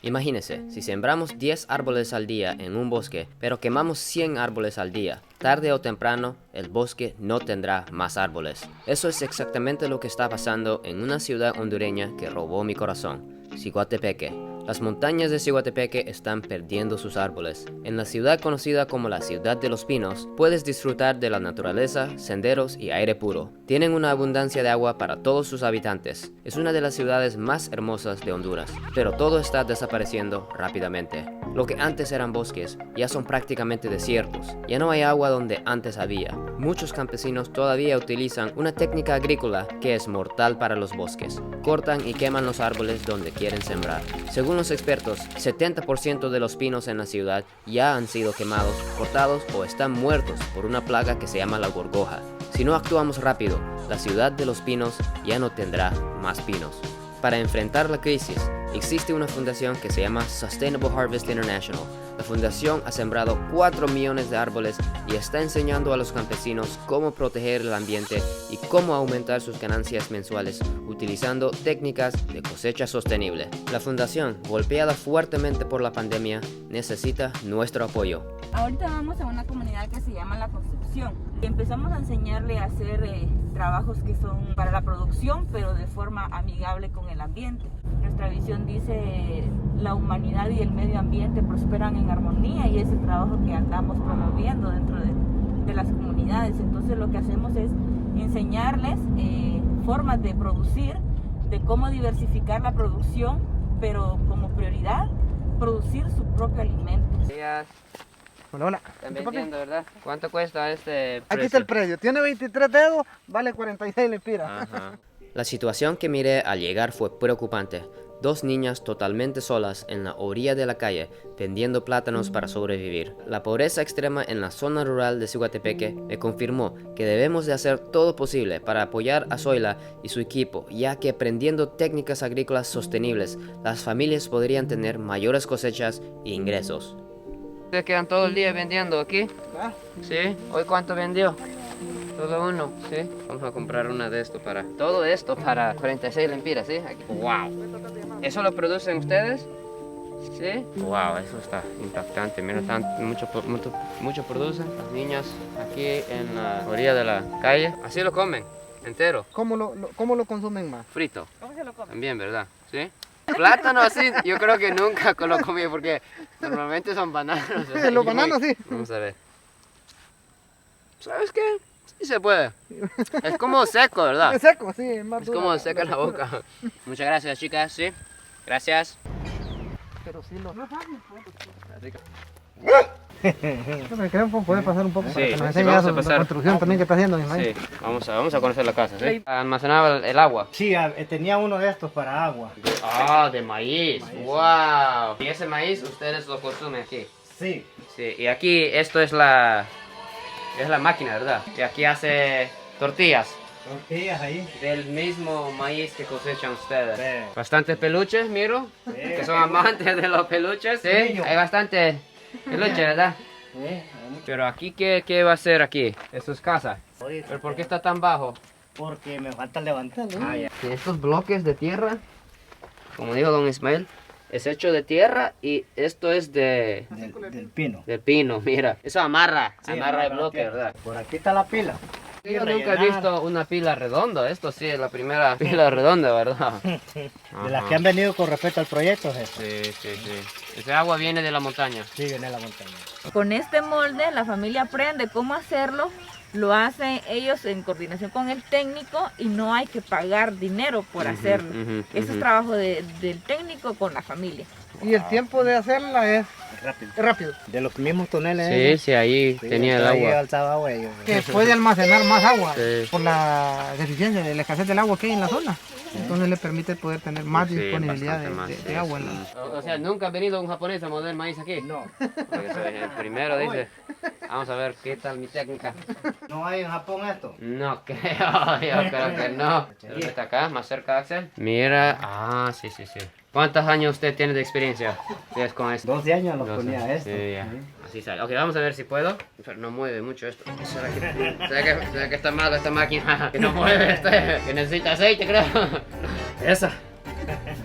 Imagínense, si sembramos 10 árboles al día en un bosque, pero quemamos 100 árboles al día, tarde o temprano, el bosque no tendrá más árboles. Eso es exactamente lo que está pasando en una ciudad hondureña que robó mi corazón, Ciguatepeque. Las montañas de Ciguatepeque están perdiendo sus árboles. En la ciudad conocida como la Ciudad de los Pinos, puedes disfrutar de la naturaleza, senderos y aire puro. Tienen una abundancia de agua para todos sus habitantes. Es una de las ciudades más hermosas de Honduras, pero todo está desapareciendo rápidamente. Lo que antes eran bosques ya son prácticamente desiertos. Ya no hay agua donde antes había. Muchos campesinos todavía utilizan una técnica agrícola que es mortal para los bosques. Cortan y queman los árboles donde quieren sembrar. Según los expertos, 70% de los pinos en la ciudad ya han sido quemados, cortados o están muertos por una plaga que se llama la gorgoja. Si no actuamos rápido, la ciudad de los pinos ya no tendrá más pinos. Para enfrentar la crisis, existe una fundación que se llama Sustainable Harvest International. La fundación ha sembrado 4 millones de árboles y está enseñando a los campesinos cómo proteger el ambiente y cómo aumentar sus ganancias mensuales utilizando técnicas de cosecha sostenible. La fundación, golpeada fuertemente por la pandemia, necesita nuestro apoyo. Ahorita vamos a una comunidad que se llama La Construcción. Empezamos a enseñarle a hacer trabajos que son para la producción, pero de forma amigable con el ambiente. Nuestra visión dice: la humanidad y el medio ambiente prosperan en armonía, y ese trabajo que andamos promoviendo dentro de las comunidades. Entonces lo que hacemos es enseñarles formas de producir, de cómo diversificar la producción, pero como prioridad, producir su propio alimento. Hola, hola. Están vendiendo, ¿verdad? ¿Cuánto cuesta este precio? Aquí está el precio. Tiene 23 dedos, vale 46 lempiras. Ajá. La situación que miré al llegar fue preocupante. 2 niñas totalmente solas en la orilla de la calle, vendiendo plátanos para sobrevivir. La pobreza extrema en la zona rural de Ciguatepeque me confirmó que debemos de hacer todo posible para apoyar a Zoila y su equipo, ya que aprendiendo técnicas agrícolas sostenibles, las familias podrían tener mayores cosechas e ingresos. ¿Ustedes quedan todo el día vendiendo aquí? ¿Ah? ¿Sí? ¿Hoy cuánto vendió? Todo uno, ¿sí? Vamos a comprar una de esto para... Todo esto para 46 lempiras, ¿sí? Aquí. ¡Wow! ¿Eso lo producen ustedes? ¿Sí? ¡Wow! Eso está impactante. Mira, mucho producen. Las niñas aquí en la orilla de la calle. Así lo comen, entero. ¿Cómo lo consumen más? Frito. ¿Cómo se lo come? También, ¿verdad? ¿Sí? Plátano así, yo creo que nunca lo comí porque normalmente son bananos. ¿verdad? Los bananos sí. Vamos a ver. ¿Sabes qué? Sí se puede. Es como seco, ¿verdad? Es seco, sí, es más Es dura como seca la boca. Muchas gracias, chicas, sí. Gracias. Pero sí lo... Sí, ¿Puede pasar un poco Sí, para que nos sí, enseñe vamos a la pasar. construcción también que está haciendo mi maíz? vamos a conocer la casa, ¿sí? Almacenaba el agua. Sí, tenía uno de estos para agua. Ah, de maíz. Wow. Y ese maíz ustedes lo consumen aquí. Sí. Sí, y aquí esto es la máquina, ¿verdad? Y aquí hace tortillas Tortillas ahí. del mismo maíz que cosechan ustedes. Sí. Bastantes peluches, miro, Sí. que son amantes de los peluches. Sí, Niño. hay bastante peluche, ¿verdad? Sí. Pero aquí, ¿qué va a hacer aquí? Eso es casa. ¿Pero por qué está tan bajo? Porque me falta levantarlo. Ah, ya. Estos bloques de tierra, como dijo don Ismael, es hecho de tierra y esto es Del pino. de pino, mira. Eso amarra Sí, el amarra bloque, tierra. ¿verdad? Por aquí está la pila. Yo nunca he visto una pila redonda. Esto sí es la primera pila redonda, ¿verdad? De las que han venido con respecto al proyecto es esto. Sí. Ese agua viene de la montaña. Sí, viene de la montaña. Con este molde la familia aprende cómo hacerlo, lo hacen ellos en coordinación con el técnico y no hay que pagar dinero por hacerlo. Ese es trabajo del técnico con la familia. Y el tiempo de hacerla es Rápido. rápido, De los mismos túneles. Sí, ahí Sí, tenía el ahí agua. alzaba agua ellos. que puede almacenar más agua Sí. por la deficiencia de la escasez del agua que hay en la zona. Entonces le permite poder tener más Sí, disponibilidad bastante más, de sí. agua. En la... O sea, nunca ha venido un japonés a moler maíz aquí. No. Porque soy el primero, dice. Vamos a ver qué tal mi técnica. ¿No hay en Japón esto? No creo, yo creo que no. ¿Dónde está acá? Más cerca de Axel. Mira, sí. ¿Cuántos años usted tiene de experiencia con esto? 12 años los 12. ponía esto. Sí, ya. Así sale. Ok, vamos a ver si puedo. Pero no mueve mucho esto. ¿Será que está mal esta máquina? Que no mueve, que necesita aceite, creo. Esa.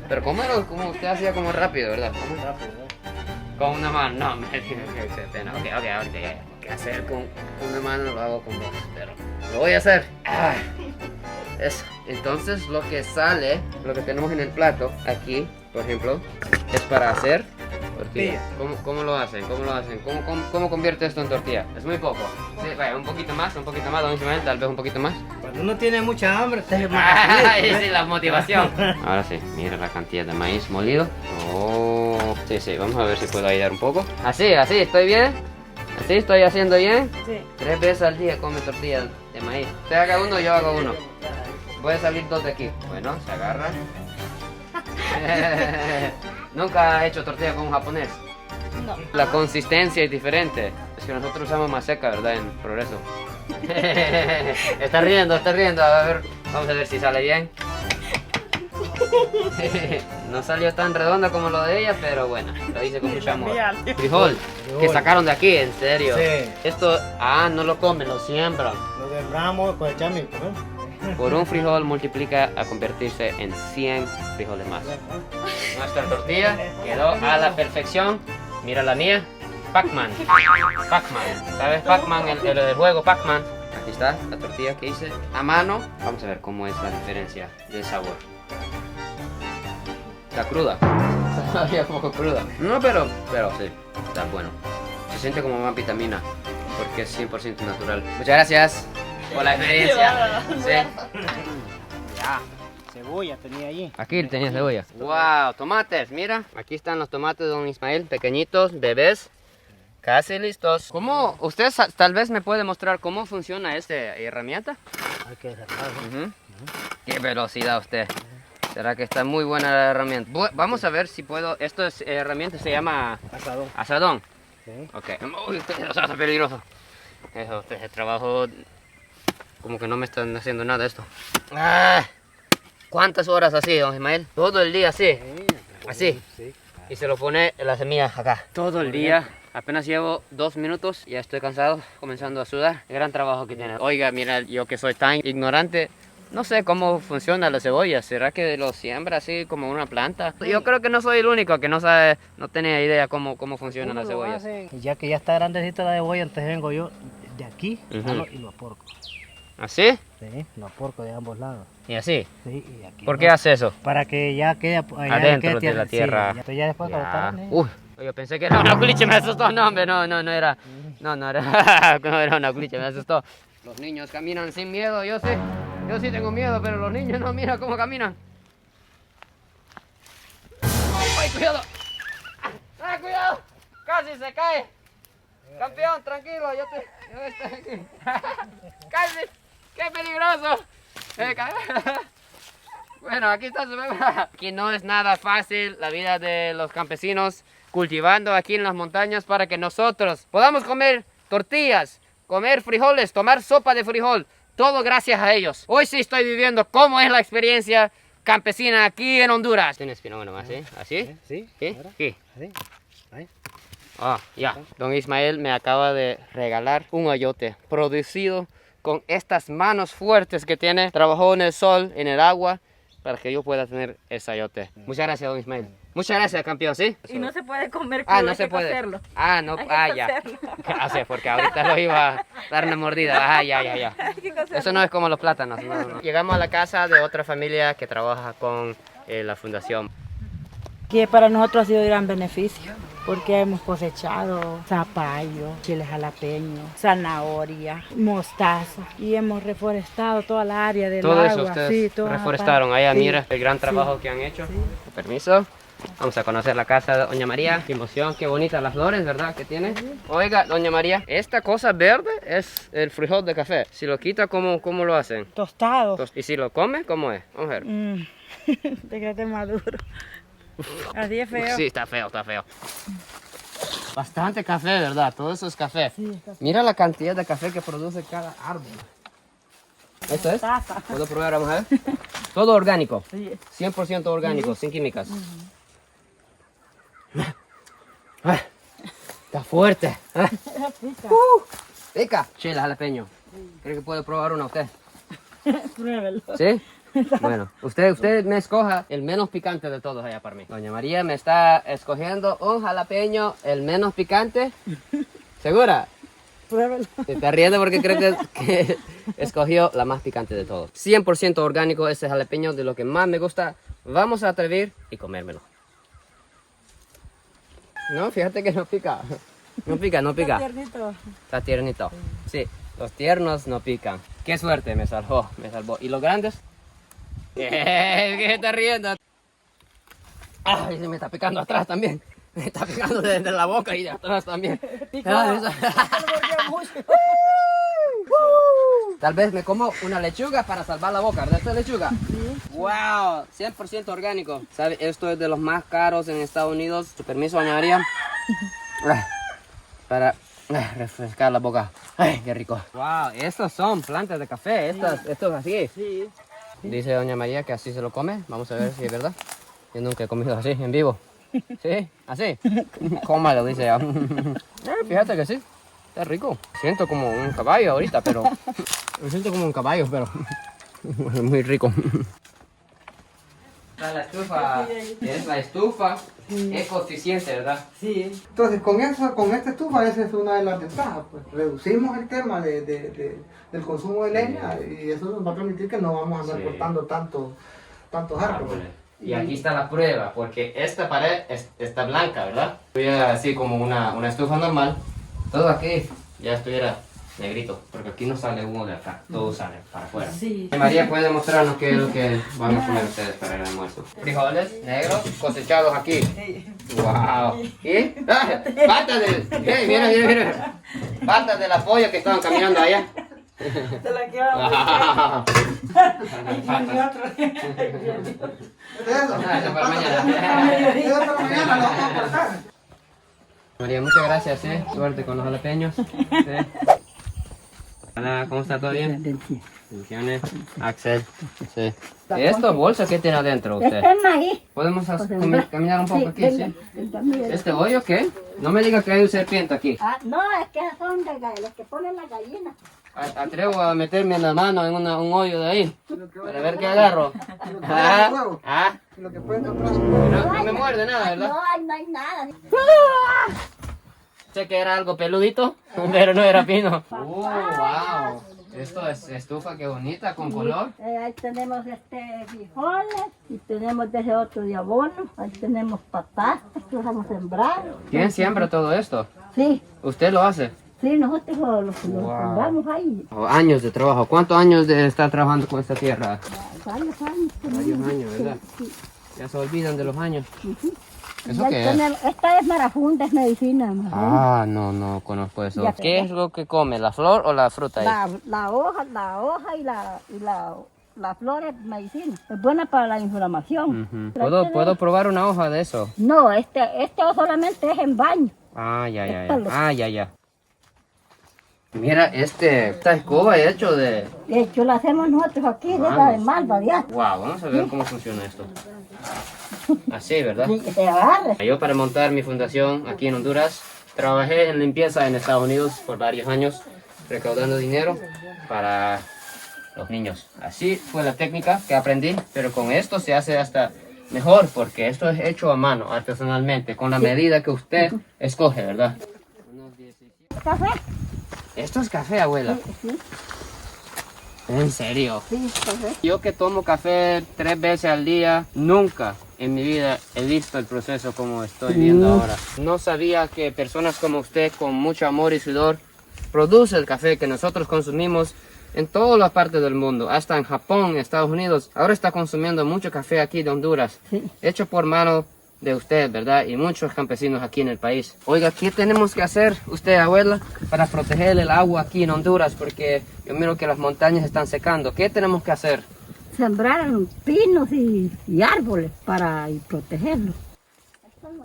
Pero como usted hacía como rápido, ¿verdad? ¿Cómo? Rápido, ¿no? Con una mano, no, me qué pena. Ok. ¿Qué hacer con una mano? Lo hago con dos, pero lo voy a hacer. Eso. Entonces lo que sale, lo que tenemos en el plato, aquí, por ejemplo, es para hacer tortilla. ¿Cómo lo hacen? ¿Cómo convierte esto en tortilla? Es muy poco. Sí, vaya, un poquito más, don Ismael, tal vez un poquito más. Cuando uno tiene mucha hambre, usted es más. Ay, sí, la motivación. Ahora sí, mira la cantidad de maíz molido. Oh, sí, vamos a ver si puedo ayudar un poco. Así, ¿estoy bien? ¿Así estoy haciendo bien? Sí. 3 veces al día come tortilla de maíz. Usted haga uno, yo hago uno. Voy a salir 2 de aquí. Bueno, se agarra. Nunca ha hecho tortilla con un japonés. No. La consistencia es diferente. Es que nosotros usamos más seca, ¿verdad? En Progreso. Está riendo. A ver, vamos a ver si sale bien. No salió tan redonda como lo de ella, pero bueno, lo hice con mucho amor. Frijol, que sacaron de aquí, en serio. Sí. Esto, no lo comen, lo siembran. Lo sembramos, cosechamos y comemos. Por un frijol multiplica a convertirse en 100 frijoles más. Nuestra tortilla quedó a la perfección. Mira la mía, Pac-Man. ¿Sabes Pac-Man? El juego Pac-Man. Aquí está la tortilla que hice a mano. Vamos a ver cómo es la diferencia de sabor. Está cruda. Todavía un poco cruda. No, pero sí, está bueno. Se siente como más vitamina porque es 100% natural. Muchas gracias por la experiencia. Sí. Ya, cebolla tenía allí. Aquí tenía cebolla. Wow, tomates, mira. Aquí están los tomates de don Ismael, pequeñitos, bebés. Casi listos. ¿Cómo? ¿Usted tal vez me puede mostrar cómo funciona esta herramienta? Hay que cerrarlo. Qué velocidad usted. ¿Será que está muy buena la herramienta? Vamos a ver si puedo. Esta herramienta se llama Asadón. asadón. Sí. Ok. Uy, usted está peligroso. Eso, el trabajo. Como que no me están haciendo nada esto. ¿Cuántas horas así, don Ismael? Todo el día así. Así. Sí. Y se lo pone las semillas acá. Todo el día. Apenas llevo 2 minutos, ya estoy cansado, comenzando a sudar. Gran trabajo que tiene. Oiga, mira, yo que soy tan ignorante, no sé cómo funciona la cebolla. ¿Será que lo siembra así como una planta? Yo creo que no soy el único que no sabe, no tenía idea cómo funcionan las cebollas. Y ya que ya está grandecita la cebolla, entonces vengo yo de aquí Ujú. y lo aporco. ¿Así? Sí, lo aporco de ambos lados. ¿Y así? Sí, y aquí. ¿Por qué hace eso? Para que ya quede allá Adentro quede de la tierra. Sí, entonces ya después cuando Ya. está Uy, yo pensé que era una culiche, me asustó. No, hombre, no era. No era una culiche, me asustó. Los niños caminan sin miedo, yo sí tengo miedo, pero los niños no, mira cómo caminan. ¡Ay, cuidado! ¡Ay, cuidado! ¡Casi se cae! Campeón, tranquilo, yo estoy aquí. ¡Casi! ¡Qué peligroso! Bueno, aquí está su bebé. Aquí no es nada fácil la vida de los campesinos cultivando aquí en las montañas para que nosotros podamos comer tortillas, comer frijoles, tomar sopa de frijol. Todo gracias a ellos. Hoy sí estoy viviendo cómo es la experiencia campesina aquí en Honduras. Tienes espino nomás, ¿eh? ¿Así? Sí. ¿Qué? Ahora. ¿Qué? Ahí. Ahí. Ya. Don Ismael me acaba de regalar un ayote producido con estas manos fuertes que tiene. Trabajó en el sol, en el agua, para que yo pueda tener ese ayote. Muchas gracias, don Ismael. Muchas gracias, campeón, ¿sí? Y no se puede comer crudo, No hay se que puede. cocerlo. No, Hay que ya. cocerlo. Sí, porque ahorita lo iba a dar una mordida. Ya. Hay que cocerlo. Eso no es como los plátanos. No. Llegamos a la casa de otra familia que trabaja con la fundación. Que para nosotros ha sido de gran beneficio, porque hemos cosechado zapallo, chiles jalapeños, zanahoria, mostaza y hemos reforestado toda la área del Todo agua. eso ustedes Sí, toda la reforestaron. parte. Allá Sí, mira el gran trabajo sí, que han hecho. sí. Con permiso. Vamos a conocer la casa de doña María. Qué emoción, qué bonitas las flores, ¿verdad? Que tiene. Oiga, doña María, esta cosa verde es el frijol de café. Si lo quita, ¿cómo lo hacen? Tostado. ¿Y si lo come, cómo es? Vamos a ver. Te quedaste maduro. Así es feo. Sí, está feo. Bastante café, ¿verdad? Todo eso es café. Sí, está Mira la cantidad de café que produce cada árbol. ¿Esto es? Taza. ¿Puedo probar? Vamos a ver. Todo orgánico. Sí. 100% orgánico, sin químicas. Está fuerte. Pica. Chile jalapeño. ¿Cree que puedo probar una usted? Pruébelo. ¿Sí? Bueno, usted me escoja el menos picante de todos allá para mí. Doña María me está escogiendo un jalapeño, el menos picante. ¿Segura? Pruébalo. Se está riendo porque creo que escogió la más picante de todos. 100% orgánico ese jalapeño, de lo que más me gusta. Vamos a atrever y comérmelo. No, fíjate que no pica. No pica, no pica. Está tiernito. Está tiernito. Sí, los tiernos no pican. Qué suerte, me salvó, me salvó. ¿Y los grandes? ¿Qué se está riendo? Ay, se me está picando atrás también. Me está picando desde la boca y de atrás también. Tal vez me como una lechuga para salvar la boca, ¿verdad? ¿Esta es lechuga? Sí. ¡Wow! 100% orgánico. ¿Sabe? Esto es de los más caros en Estados Unidos. Su permiso, doña María. Para refrescar la boca. ¡Ay, qué rico! ¡Wow! Estos son plantas de café. Estos así. Sí. Dice doña María que así se lo come. Vamos a ver si es verdad. Yo nunca he comido así, en vivo. ¿Sí? ¿Así? Cómalo, dice ella. Fíjate que sí. Está rico. Siento como un caballo ahorita, pero... Me siento como un caballo, pero... Muy rico. La estufa es la estufa ecoeficiente, ¿verdad? Sí. Entonces, con esta estufa, esa es una de las ventajas. Pues reducimos el tema del consumo de leña y eso nos va a permitir que no vamos a andar cortando tantos árboles. Y aquí está la prueba, porque esta pared está blanca, ¿verdad? Estuviera así como una estufa normal, todo aquí ya estuviera negrito, porque aquí no sale humo de acá, todo sale para afuera. Sí. María puede mostrarnos qué es lo que van a comer ustedes para el almuerzo. Frijoles negros cosechados aquí. Sí. ¡Wow! ¿Y? ¡Ah! ¡Patas de... Mira! ¡Patas de la polla que estaban caminando allá! Te la quedamos. Eso para mañana. María, muchas gracias, suerte con los jalapeños. Hola, ¿cómo está? ¿Todo bien? Bendiciones. Axel. Sí. ¿Esta bolsa qué tiene adentro usted? Este es maíz. ¿Podemos caminar un poco aquí? Sí. ¿Este hoyo qué? No me diga que hay un serpiente aquí. No, es que son de los que ponen las gallinas. Atrevo a meterme la mano en un hoyo de ahí para ver qué agarro. Lo que pueden comprar. No me muerde nada, ¿verdad? No hay nada. Sé que era algo peludito, pero no era pino. Wow. Esto es estufa, qué bonita, con color. Ahí tenemos frijoles y tenemos ese otro de abono. Ahí tenemos patatas que vamos a sembrar. ¿Quién siembra todo esto? Sí. ¿Usted lo hace? Sí, nosotros lo sembramos ahí. Años de trabajo. ¿Cuántos años de estar trabajando con esta tierra? Varios años. Varios años, ¿verdad? Sí. Ya se olvidan de los años. ¿Eso Ya qué es? Esta es marafunda, es medicina. No conozco eso. ¿Qué es lo que come? ¿La flor o la fruta ahí? La hoja y la flor es medicina. Es buena para la inflamación. ¿Puedo probar una hoja de eso? No, este solamente es en baño. Ya. Mira, esta escoba es hecho de... De hecho, la hacemos nosotros aquí, de esa de malva, ya. Wow, vamos a ver cómo funciona esto. Así, ¿verdad? Sí, que te agarre. Yo para montar mi fundación aquí en Honduras, trabajé en limpieza en Estados Unidos por varios años, recaudando dinero para los niños. Así fue la técnica que aprendí, pero con esto se hace hasta mejor, porque esto es hecho a mano, artesanalmente, con la medida que usted escoge, ¿verdad? ¿Café? Esto es café, abuela. Sí. ¿En serio? Sí, café. Yo que tomo café 3 veces al día, nunca en mi vida he visto el proceso como estoy viendo ahora. No sabía que personas como usted, con mucho amor y sudor, produce el café que nosotros consumimos en todas las partes del mundo, hasta en Japón, Estados Unidos. Ahora está consumiendo mucho café aquí de Honduras, hecho por mano de usted, ¿verdad? Y muchos campesinos aquí en el país. Oiga, ¿qué tenemos que hacer, usted, abuela, para proteger el agua aquí en Honduras? Porque yo miro que las montañas están secando. ¿Qué tenemos que hacer? Sembrar pinos y árboles para protegerlos.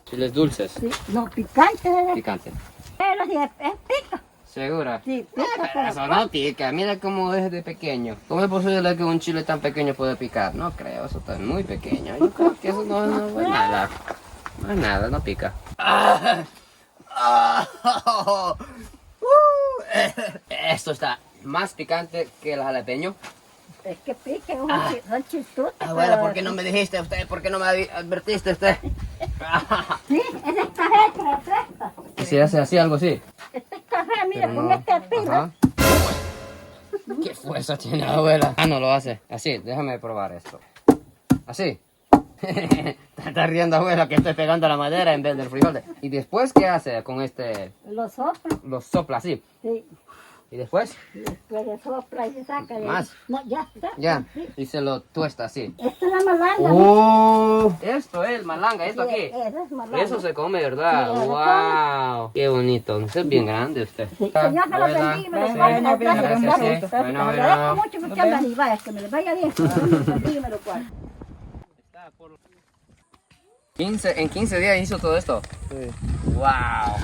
Chiles dulces. Sí, no, picantes. Picante. Pero si es pica. ¿Segura? Sí, pica. Pero eso no pica, mira cómo es de pequeño. ¿Cómo es posible que un chile tan pequeño pueda picar? No creo, eso está muy pequeño. Yo creo que eso no es nada. No es nada, no pica. Esto está más picante que el jalapeño. Es que piquen, son chistosos. Abuela, ¿por qué no me dijiste usted? ¿Por qué no me advertiste usted? Sí, ese es café que refresca. ¿Y si hace así, algo así? Este es café, mira, Pero con no. este pila. Ajá. ¿Qué fuerza tiene la abuela? Ah, no lo hace. Así, déjame probar esto. Así. Está riendo, abuela, que estoy pegando a la madera en vez del frijol. ¿Y después qué hace con este? Lo sopla, Lo sopla así. sí. ¿Y después? Y después le sopla y se saca. de ahí. ¿Más? No, ya está. Ya. Sí. Y se lo tuesta así. Esta es la malanga. ¡Oh! Esto es malanga, esto Sí, aquí. esa es malanga. Eso se come, ¿verdad? Sí, se ¡Wow! ¡Qué bonito! Eso es bien grande usted. Sí, señor, se lo Abuela. bendiga, me lo Bueno, guarde. bien, Gracias, gracias, gracias. sí. Le Bueno, agradezco bueno. mucho que usted anda y vaya, que me les vaya bien. Bendiga, me lo guarde. En 15 días hizo todo esto. Sí. ¡Wow!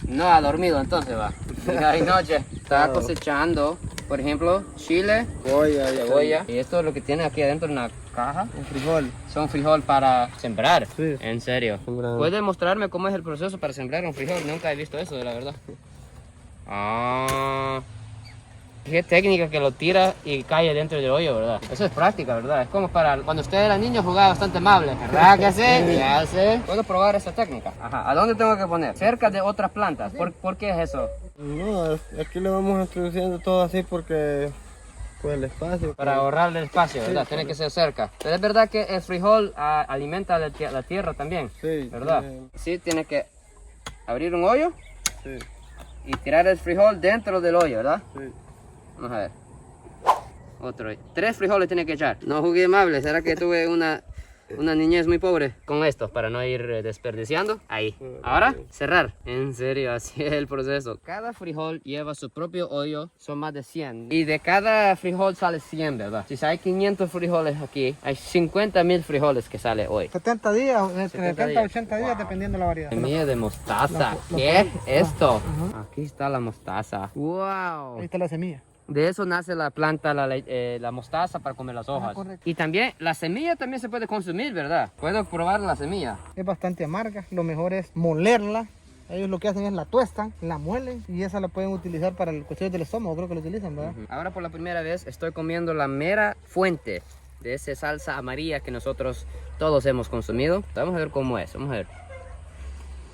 No ha dormido entonces, va. Día y noche. Está cosechando, por ejemplo, chile, cebolla. Y esto es lo que tiene aquí adentro en la caja. Un frijol. Son frijol para sembrar. Sí. En serio. Sembrando. ¿Puede mostrarme cómo es el proceso para sembrar un frijol? Nunca he visto eso, de la verdad. Ah. Qué técnica que lo tira y cae dentro del hoyo, ¿verdad? Eso es práctica, ¿verdad? Es como para cuando usted era niño jugaba bastante amable, ¿verdad? ¿Qué hace? ¿Qué hace? ¿Puedo probar esa técnica? Ajá. ¿A dónde tengo que poner? Cerca de otras plantas. ¿Por qué es eso? No, aquí le vamos introduciendo todo así porque pues el espacio. Para ahorrar el espacio, ¿verdad? Tiene que ser cerca. Pero es verdad que el frijol alimenta la tierra también, Sí, ¿verdad? Sí, tiene que abrir un hoyo Sí, y tirar el frijol dentro del hoyo, ¿verdad? sí. Vamos a ver. Otro. 3 frijoles tiene que echar. No jugué amable. ¿Será que tuve una niñez muy pobre? Con esto, para no ir desperdiciando. Ahí. Ahora, cerrar. En serio, así es el proceso. Cada frijol lleva su propio hoyo. Son más de 100. Y de cada frijol sale 100, ¿verdad? Si hay 500 frijoles aquí, hay 50,000 frijoles que sale hoy. 70 días, entre 70 70 días. a 80 días, Wow. dependiendo de la variedad. Semilla de mostaza. ¿Qué es esto? Aquí está la mostaza. ¡Wow! Ahí está la semilla. De eso nace la planta, la mostaza para comer las hojas. correcto. Y también, la semilla también se puede consumir, ¿verdad? Puedo probar la semilla. Es bastante amarga. Lo mejor es molerla. Ellos lo que hacen es la tuestan, la muelen y esa la pueden utilizar para el cuestión del estómago. Creo que lo utilizan, ¿verdad? Ahora por la primera vez estoy comiendo la mera fuente de esa salsa amarilla que nosotros todos hemos consumido. Vamos a ver cómo es, vamos a ver.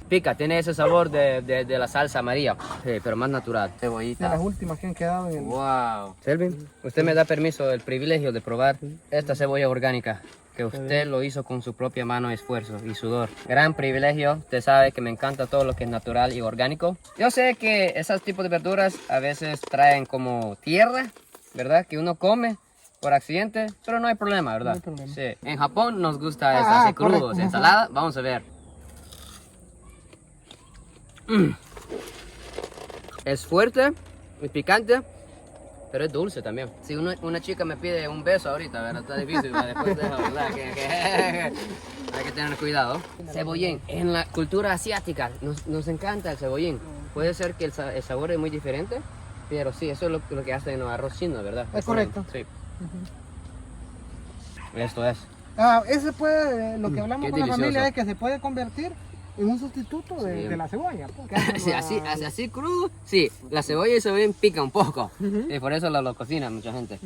Pica, tiene ese sabor de la salsa amarilla, sí, pero más natural. De Cebollita. las últimas que han quedado en el... Wow. Selvin, usted me da permiso, el privilegio de probar esta cebolla orgánica que usted lo hizo con su propia mano, esfuerzo y sudor. Gran privilegio. Usted sabe que me encanta todo lo que es natural y orgánico. Yo sé que esos tipos de verduras a veces traen como tierra, ¿verdad? Que uno come por accidente, pero no hay problema, ¿verdad? No hay problema. Sí. En Japón nos gusta eso, así crudos, correcto. ensalada. Vamos a ver. Es fuerte, es picante, pero es dulce también. Si una chica me pide un beso ahorita, ¿verdad? Está difícil, ¿verdad? Después de eso, ¿verdad? Hay que tener cuidado. Cebollín, en la cultura asiática nos encanta el cebollín. Puede ser que el sabor es muy diferente, pero sí, eso es lo que hacen los arroz chino, ¿verdad? Es correcto. Sí. Esto es. Ese puede, lo que hablamos Qué con la delicioso. familia es que se puede convertir en un sustituto de la cebolla. Pues, Sí, así crudo, sí, la cebolla y el cebollín pica un poco. Y por eso lo cocina mucha gente.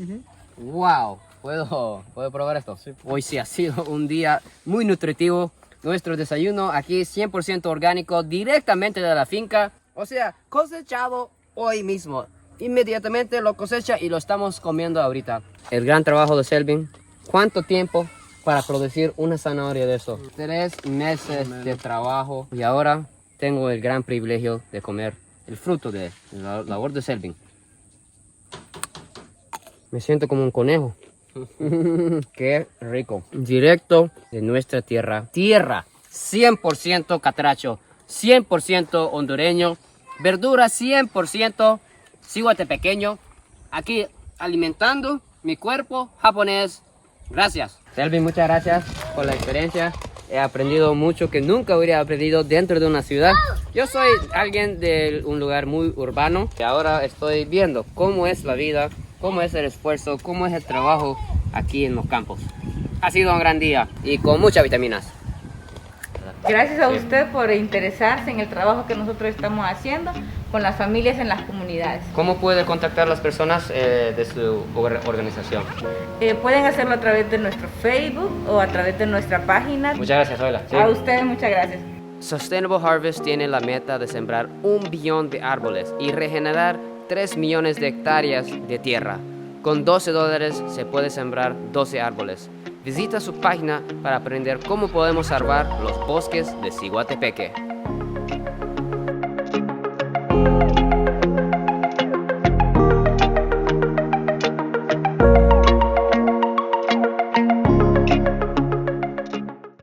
Wow, ¿puedo probar esto? Sí. Hoy sí ha sido un día muy nutritivo. Nuestro desayuno aquí 100% orgánico, directamente de la finca. O sea, cosechado hoy mismo. Inmediatamente lo cosecha y lo estamos comiendo ahorita. El gran trabajo de Selvin. ¿Cuánto tiempo para producir una zanahoria de eso? 3 meses de trabajo. Y ahora tengo el gran privilegio de comer el fruto de la labor de Selvin. Me siento como un conejo. Qué rico. Directo de nuestra tierra. Tierra 100% catracho, 100% hondureño, verdura 100% cihuatepequeño. Aquí alimentando mi cuerpo japonés. Gracias. Selvin, muchas gracias por la experiencia. He aprendido mucho que nunca hubiera aprendido dentro de una ciudad. Yo soy alguien de un lugar muy urbano y ahora estoy viendo cómo es la vida, cómo es el esfuerzo, cómo es el trabajo aquí en los campos. Ha sido un gran día y con muchas vitaminas. Gracias a Sí. usted por interesarse en el trabajo que nosotros estamos haciendo con las familias en las comunidades. ¿Cómo puede contactar las personas de su organización? Pueden hacerlo a través de nuestro Facebook o a través de nuestra página. Muchas gracias, Zoila. Sí. A ustedes muchas gracias. Sustainable Harvest tiene la meta de sembrar 1 billón de árboles y regenerar 3 millones de hectáreas de tierra. Con $12 se puede sembrar 12 árboles. Visita su página para aprender cómo podemos salvar los bosques de Ciguatepeque.